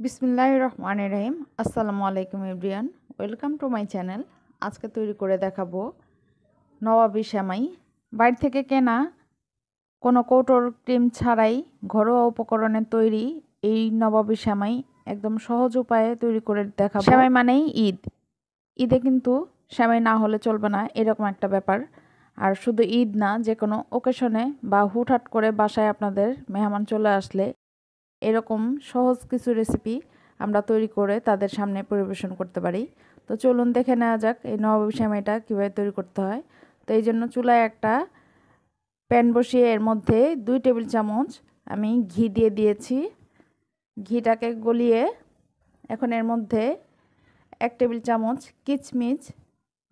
বিসমিল্লাহির রহমানির রহিম। আসসালামু আলাইকুম everyone, welcome to my channel. আজকে তৈরি করে দেখাবো নবাবী সেমাই। বাইরে থেকে কেনা কোনো কৌটোর ক্রিম ছাড়াই ঘরোয়া উপকরণে তৈরি এই নবাবী সেমাই একদম সহজ উপায়ে তৈরি করে দেখাবো। সেমাই মানেই ঈদ, ঈদে কিন্তু সেমাই না হলে চলবে না, এরকম একটা ব্যাপার। আর শুধু ঈদ না, যে কোনো ওকেশনে বা হুটহাট করে বাসায় আপনাদের মেহমান চলে আসলে এরকম সহজ কিছু রেসিপি আমরা তৈরি করে তাদের সামনে পরিবেশন করতে পারি। তো চলুন দেখে নেওয়া যাক এই নবাবী সেমাইটা কীভাবে তৈরি করতে হয়। তো এই জন্য চুলায় একটা প্যান বসিয়ে এর মধ্যে 2 টেবিল চামচ আমি ঘি দিয়ে দিয়েছি। ঘিটাকে গলিয়ে এখন এর মধ্যে 1 টেবিল চামচ কিশমিশ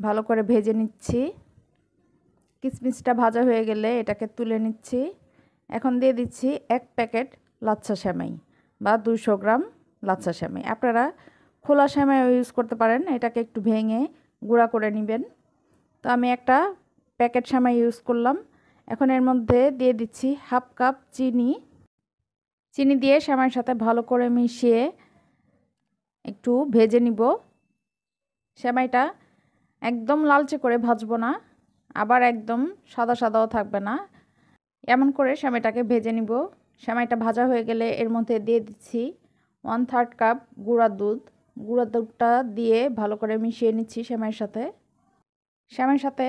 ভালো করে ভেজে নিচ্ছি। কিশমিশটা ভাজা হয়ে গেলে এটাকে তুলে নিচ্ছি। এখন দিয়ে দিচ্ছি 1 প্যাকেট লাচ্ছা সেমাই বা 200 গ্রাম লাচ্ছা সেমাই। আপনারা খোলা সেমাইও ইউজ করতে পারেন, এটাকে একটু ভেঙে গুঁড়া করে নেবেন। তো আমি একটা প্যাকেট সেমাই ইউজ করলাম। এখন এর মধ্যে দিয়ে দিচ্ছি 1/2 কাপ চিনি দিয়ে সেমাইয়ের সাথে ভালো করে মিশিয়ে একটু ভেজে নিব। সেমাইটা একদম লালচে করে ভাজবো না, আবার একদম সাদা সাদাও থাকবে না, এমন করে সেমাইটাকে ভেজে নিব। সেমাইটা ভাজা হয়ে গেলে এর মধ্যে দিয়ে দিচ্ছি 1/3 কাপ গুঁড়া দুধটা দিয়ে ভালো করে মিশিয়ে নিচ্ছি সেমাইয়ের সাথে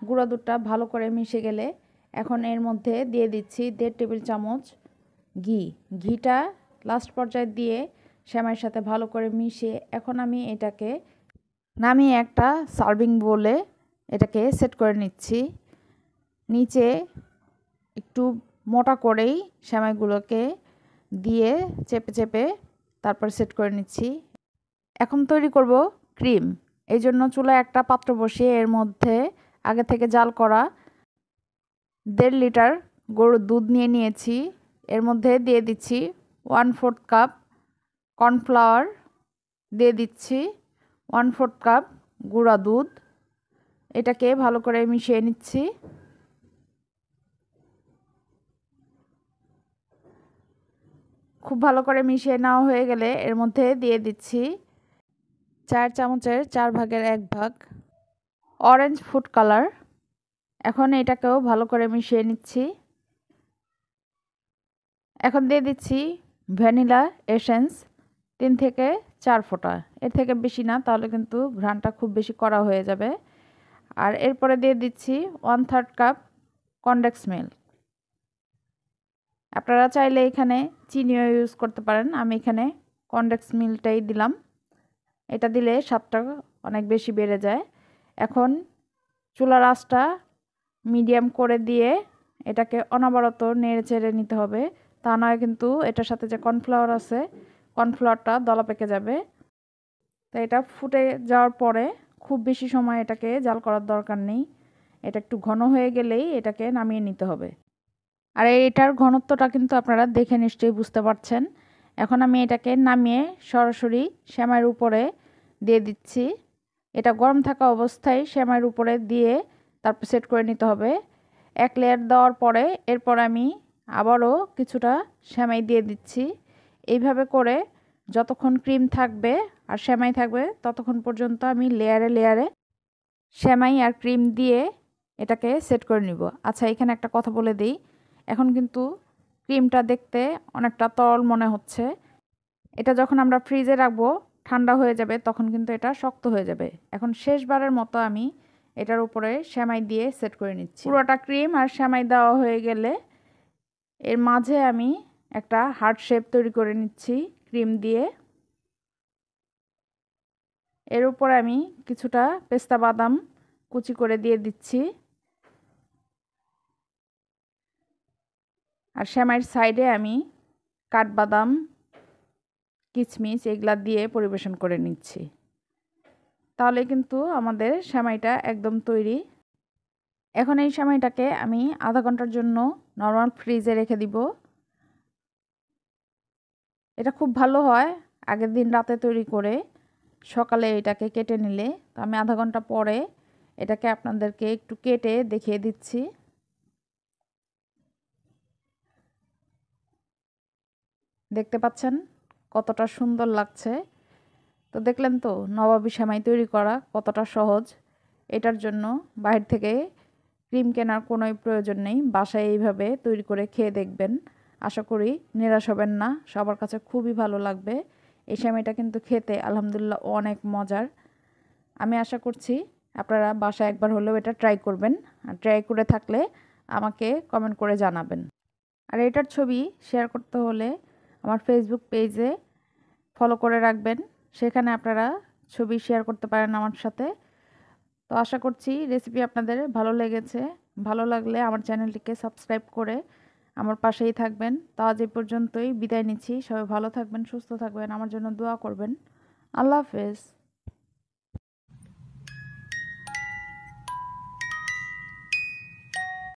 গুঁড়া দুধটা ভালো করে মিশে গেলে এখন এর মধ্যে দিয়ে দিচ্ছি 1.5 টেবিল চামচ ঘিটা লাস্ট পর্যায়ে দিয়ে সেমাইয়ের সাথে ভালো করে মিশিয়ে এখন আমি এটাকে নামিয়ে একটা সার্ভিং বোলে এটাকে সেট করে নিচ্ছি। নিচে একটু মোটা করেই সেমাইগুলোকে দিয়ে চেপে চেপে তারপর সেট করে নিচ্ছি। এখন তৈরি করব ক্রিম। এই জন্য চুলায় একটা পাত্র বসিয়ে এর মধ্যে আগে থেকে জাল করা 1.5 লিটার গরুর দুধ নিয়েছি। এর মধ্যে দিয়ে দিচ্ছি 1/4 কাপ কর্নফ্লাওয়ার, দিয়ে দিচ্ছি 1/4 কাপ গুঁড়া দুধ। এটাকে ভালো করে মিশিয়ে নিচ্ছি। খুব ভালো করে মিশিয়ে নেওয়া হয়ে গেলে এর মধ্যে দিয়ে দিচ্ছি 4 চামচের 4 ভাগের 1 ভাগ অরেঞ্জ ফুড কালার। এখন এটাকেও ভালো করে মিশিয়ে নিচ্ছি। এখন দিয়ে দিচ্ছি ভ্যানিলা এসেন্স 3 থেকে 4 ফোঁটা, এর থেকে বেশি না, তাহলে কিন্তু ঘ্রাণটা খুব বেশি কড়া হয়ে যাবে। আর এরপরে দিয়ে দিচ্ছি 1/3 কাপ কনডেন্স মিল্ক। আপনারা চাইলে এখানে চিনিও ইউজ করতে পারেন, আমি এখানে কনডেন্স মিল্কটাই দিলাম। এটা দিলে স্বাদটা অনেক বেশি বেড়ে যায়। এখন চুলার আঁচটা মিডিয়াম করে দিয়ে এটাকে অনবরত নেড়ে চেড়ে নিতে হবে, তা নয় কিন্তু এটার সাথে যে কর্নফ্লাওয়ার আছে কর্নফ্লাওয়ারটা দলা পেকে যাবে। তো এটা ফুটে যাওয়ার পরে খুব বেশি সময় এটাকে জাল করার দরকার নেই, এটা একটু ঘন হয়ে গেলেই এটাকে নামিয়ে নিতে হবে। আর এটার ঘনত্বটা কিন্তু আপনারা দেখে নিশ্চয়ই বুঝতে পারছেন। এখন আমি এটাকে নামিয়ে সরাসরি সেমাইয়ের উপরে দিয়ে দিচ্ছি। এটা গরম থাকা অবস্থায় সেমাইয়ের উপরে দিয়ে তারপর সেট করে নিতে হবে। 1 লেয়ার দেওয়ার পরে এরপর আমি আবারও কিছুটা সেমাই দিয়ে দিচ্ছি। এইভাবে করে যতক্ষণ ক্রিম থাকবে আর সেমাই থাকবে ততক্ষণ পর্যন্ত আমি লেয়ারে লেয়ারে সেমাই আর ক্রিম দিয়ে এটাকে সেট করে নিব। আচ্ছা, এখানে একটা কথা বলে দিই, এখন কিন্তু ক্রিমটা দেখতে অনেকটা তরল মনে হচ্ছে। এটা যখন আমরা ফ্রিজে রাখবো ঠান্ডা হয়ে যাবে, তখন কিন্তু এটা শক্ত হয়ে যাবে। এখন শেষবারের মতো আমি এটার উপরে সেমাই দিয়ে সেট করে নিচ্ছি। পুরোটা ক্রিম আর সেমাই দেওয়া হয়ে গেলে এর মাঝে আমি একটা হার্ট শেপ তৈরি করে নিচ্ছি ক্রিম দিয়ে। এর উপর আমি কিছুটা পেস্তা বাদাম কুচি করে দিয়ে দিচ্ছি। আর সেমাইয়ের সাইডে আমি কাঠবাদাম, কিশমিশ এগুলা দিয়ে পরিবেশন করে নিচ্ছি। তাহলে কিন্তু আমাদের সেমাইটা একদম তৈরি। এখন এই সেমাইটাকে আমি আধা ঘন্টার জন্য নরমাল ফ্রিজে রেখে দিব। এটা খুব ভালো হয় আগের দিন রাতে তৈরি করে সকালে এটাকে কেটে নিলে। তো আমি আধা ঘন্টা পরে এটাকে আপনাদেরকে একটু কেটে দেখিয়ে দিচ্ছি। দেখতে পাচ্ছেন কতটা সুন্দর লাগছে। তো দেখলেন তো নবাবী সেমাই তৈরি করা কতটা সহজ। এটার জন্য বাইরে থেকে ক্রিম কেনার কোনোই প্রয়োজন নেই। বাসায় এইভাবে তৈরি করে খেয়ে দেখবেন, আশা করি নিরাশ হবেন না, সবার কাছে খুবই ভালো লাগবে। এই সেমাইটা কিন্তু খেতে আলহামদুলিল্লাহ অনেক মজার। আমি আশা করছি আপনারা বাসায় একবার হলেও এটা ট্রাই করবেন, আর ট্রাই করে থাকলে আমাকে কমেন্ট করে জানাবেন। আর এটার ছবি শেয়ার করতে হলে আমার ফেসবুক পেজে ফলো করে রাখবেন, সেখানে আপনারা ছবি শেয়ার করতে পারেন আমার সাথে। তো আশা করছি রেসিপি আপনাদের ভালো লেগেছে। ভালো লাগলে আমার চ্যানেলটিকে সাবস্ক্রাইব করে আমার পাশেই থাকবেন। তো আজ এই পর্যন্তই বিদায় নিচ্ছি। সবাই ভালো থাকবেন, সুস্থ থাকবেন, আমার জন্য দোয়া করবেন। আল্লাহ হাফেজ।